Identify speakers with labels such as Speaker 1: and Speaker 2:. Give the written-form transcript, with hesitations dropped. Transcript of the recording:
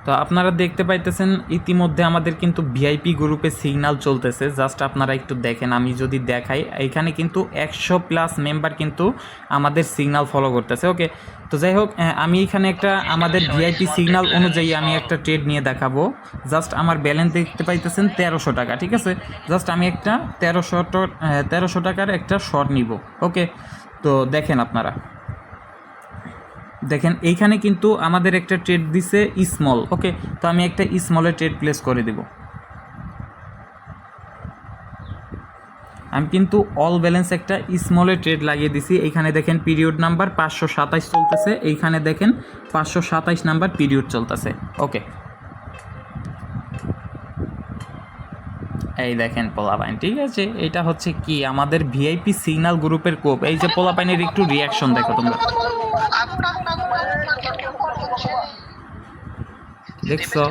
Speaker 1: তো আপনারা দেখতে পাইতেছেন ইতিমধ্যে আমাদের কিন্তু ভিআইপি গ্রুপে সিগন্যাল চলতেছে। জাস্ট আপনারা একটু দেখেন, আমি যদি দেখাই এখানে কিন্তু 100+ মেম্বার কিন্তু আমাদের সিগন্যাল ফলো করতেছে। ওকে, তো যাই হোক, আমি এখানে একটা আমাদের ভিআইপি সিগন্যাল অনুযায়ী আমি একটা ট্রেড নিয়ে দেখাবো। জাস্ট আমার ব্যালেন্স দেখতে পাইতেছেন 1300 টাকা, ঠিক আছে। জাস্ট আমি একটা 1300 টাকার একটা শর্ট নিব। ওকে, তো দেখেন আপনারা দেখেন এইখানে কিন্তু আমাদের একটা ট্রেড দিছে স্মল। ওকে, তো আমি একটা স্মলের ট্রেড প্লেস করে দেব। আমি কিন্তু অল ব্যালেন্স একটা স্মলের ট্রেড লাগিয়ে দিছি। এইখানে দেখেন পিরিয়ড নাম্বার 527 চলতেছে, এইখানে দেখেন 527 নাম্বার পিরিয়ড চলতেছে। ওকে, এই দেখেন পোলাপাইন, ঠিক আছে। এটা হচ্ছে কি আমাদের ভিআইপি সিগন্যাল গ্রুপের কোপ। এই যে পোলাপাইনের একটু রিয়াকশন দেখো তোমরা, দেখছো?